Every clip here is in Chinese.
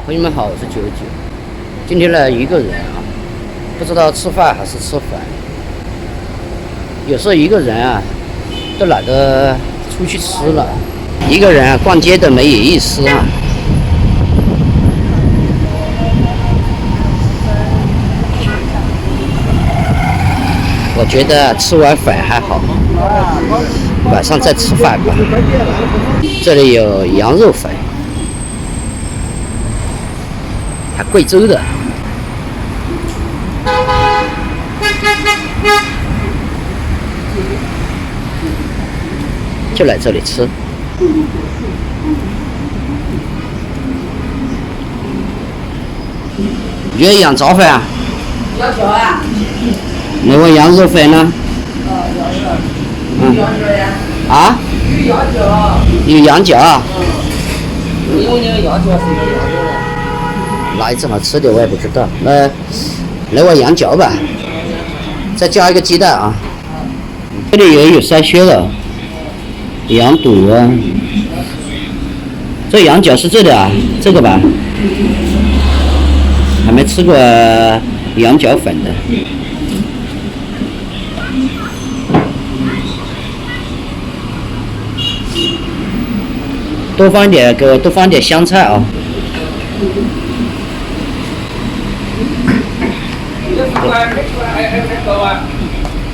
朋友们好，我是99。今天呢，一个人啊，不知道吃饭还是吃饭。有时候一个人啊，都懒得出去吃了。一个人啊，逛街都没有意思啊。我觉得吃完饭还好，晚上再吃饭吧。这里有羊肉粉。还贵州的，就来这里吃。你要羊杂粉啊？要条啊？那碗羊肉粉呢？有羊角呀？啊？有羊角。有羊角啊？因为那个羊角是有羊角的。哪一次好吃的我也不知道。来碗羊角吧，再加一个鸡蛋啊。这里也有筛削的，羊肚啊。这羊角是这的啊，这个吧？还没吃过羊角粉的。多放点，给我多放点香菜啊。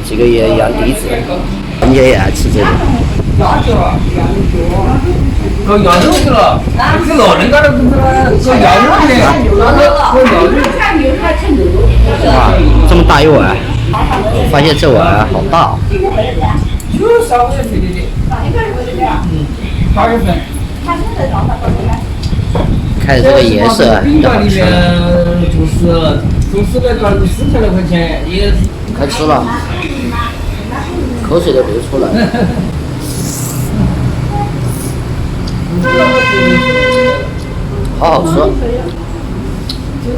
这个也羊蹄子，人家也爱吃这个。羊角，搞羊肉去了，这老人家都不知道搞羊肉的，搞羊肉。哇，这么大一碗，发现这碗好大。就3月份的。8月份。看着这个颜色宾都好吃馆里面了。就是那个400多块钱，也快吃了，口水都流出来了。好好吃，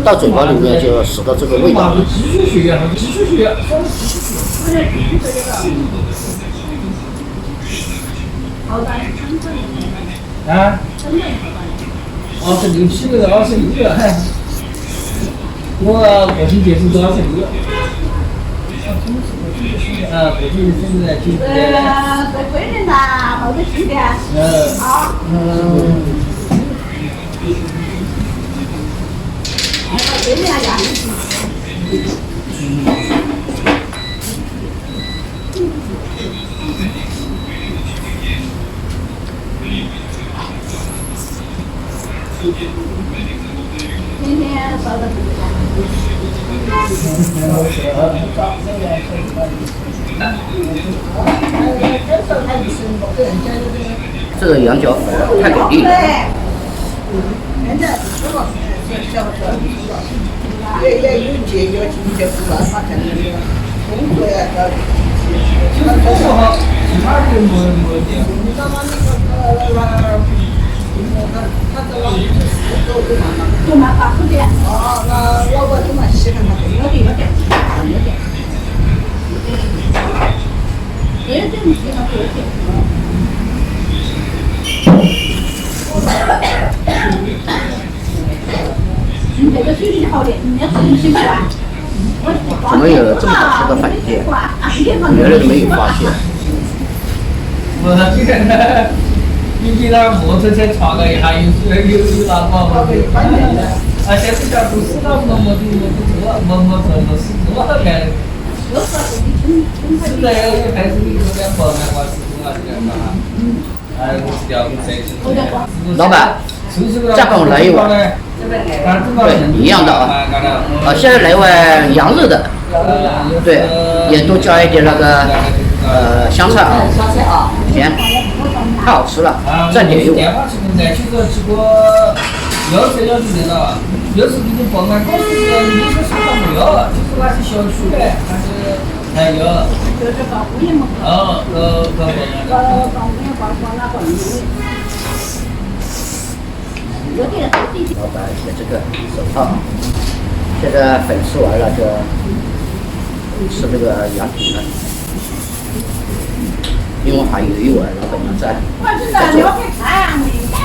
到嘴巴里面就使到这个味道了。啊？哦，这6、7个人26了，我国庆结束都26了。国庆现在就是。在桂林呐，好多几天。好。桂林呀。今天烧的是这个羊角粉太给力了。也有节约经济不管他肯定是工作呀，就是不好，其他的没点。你刚刚那个他这老都蛮大口的。哦，那老板都蛮稀罕他的。有点。也有点稀罕多点。这个水平好的，人家是习惯。怎么有这么好吃的饭店？原来都没有发现。我这个。你给他摩托车查了一下，有哪个？现在家都是那么多是多少钱？现在又开始有点不安话，是多少钱嘛？我是调老板，再给我来一碗。对，一样的啊。现在来碗羊肉的。对，也多加一点那个香菜啊。甜。太好吃了，再点一碗。电话去问去说结果要是得了，要是给你报案公司你说他没有，就是那是小区的还是还有？就是报物业嘛。报物业报哪个老板写这个手套，现在粉吃完了就吃这个羊蹄了。因为还有一碗，老板娘在。我知道，你要看看。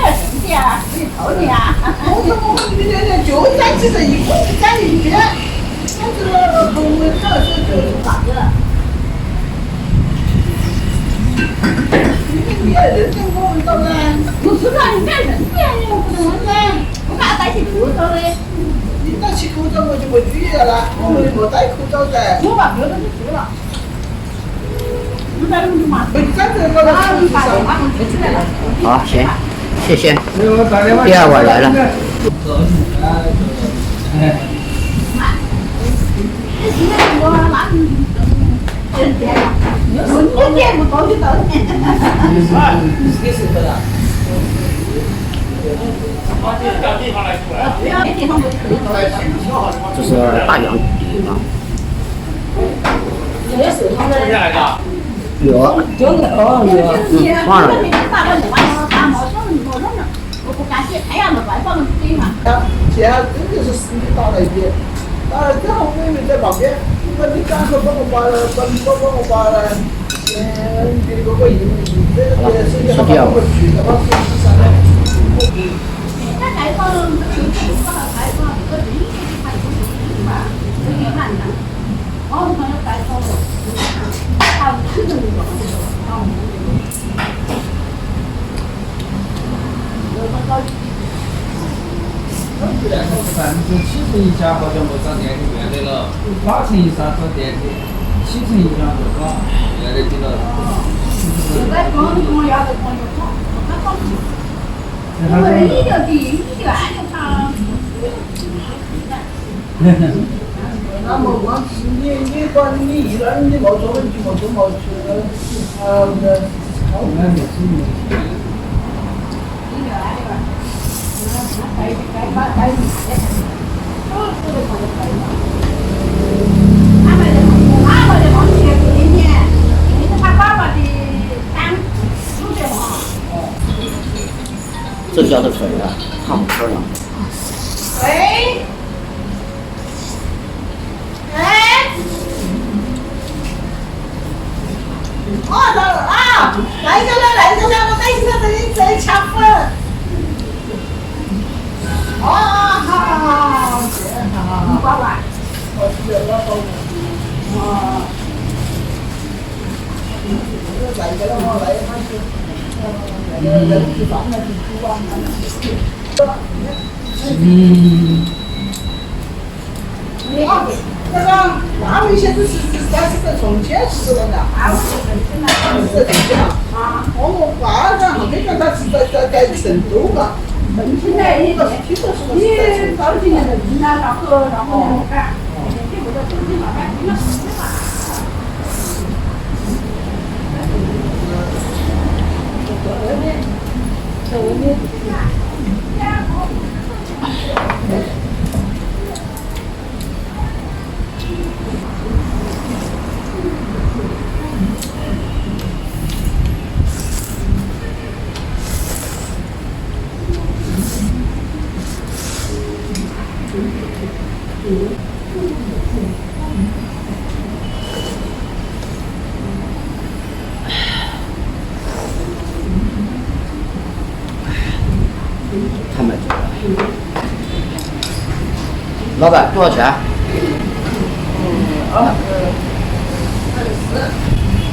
还是剩的呀，自己偷的呀。我说我们这边就攒起这一股子攒进去，我这个红的主要是就是啥子？你要认真我们懂的。不是啦，你要认真，你不能认真，我干戴起口罩的。你戴起口罩我就没注意了，我们没戴口罩噻。我把口罩就脱了。好，行，谢谢。第二碗来了。这是大洋底啊。有，放了。现在真的是死里打了一点，打了之后我们在旁边，我你赶快帮我把别个个印这个手机号帮我去的话，手机上来。那采访这个有什么好采访？这个第一个就采访是吧？这个蛮难。我们朋友采访了，他可能有70%以下好像不上电梯院的了，80%以上上电梯，70%以上不上院的去了。现在跟我要的朋友好，他好去。因为你就第一就安就他。那么光是你管你一个人你没做问题没做没去，好难的事情。这叫的水啊，烫不吃了。喂，哎，到了啊！来着了，我等一下这里抢粉。好，你挂完，我去了，我走。来着了，我来他去，人去饭了，去煮啊。那个阿伟现在是在重庆吃的呢。阿伟是在重庆了。啊，我爸讲后面讲他是在成都嘛。重庆的，你早几年在云南上河，然后呢，干，你不在重庆上班，你那是嘛？太满足了。老板多少钱？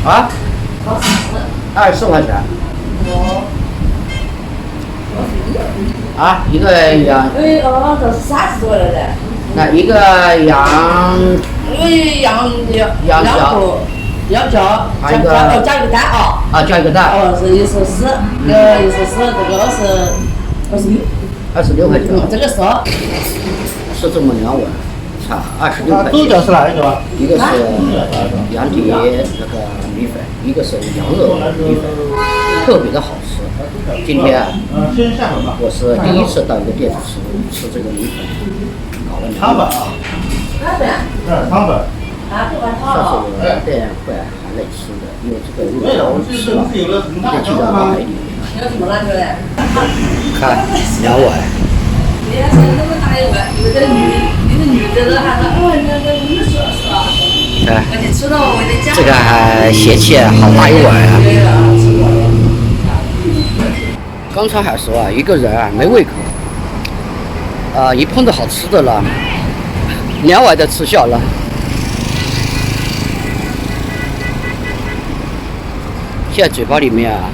啊？24块钱。啊，一个羊。这是30多了的。那一个羊。羊脚，加一个蛋啊。啊，加一个蛋。哦，是114，这个114，这个是26块钱。这个是这么2碗，差26块钱。猪脚是哪一个？一个是羊蹄那个米粉，一个是羊肉米粉，特别的好吃。今天我是第一次到一个店吃这个米粉，搞了汤粉啊。汤粉。算是我来店会还来吃的，因为这个肉吃了，得去到哪里？看2碗。哎，这个还嫌弃好大一碗啊！刚才还说啊，一个人啊没胃口，一碰到好吃的了，两碗都吃下了。现在嘴巴里面啊，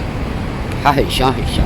还很香很香。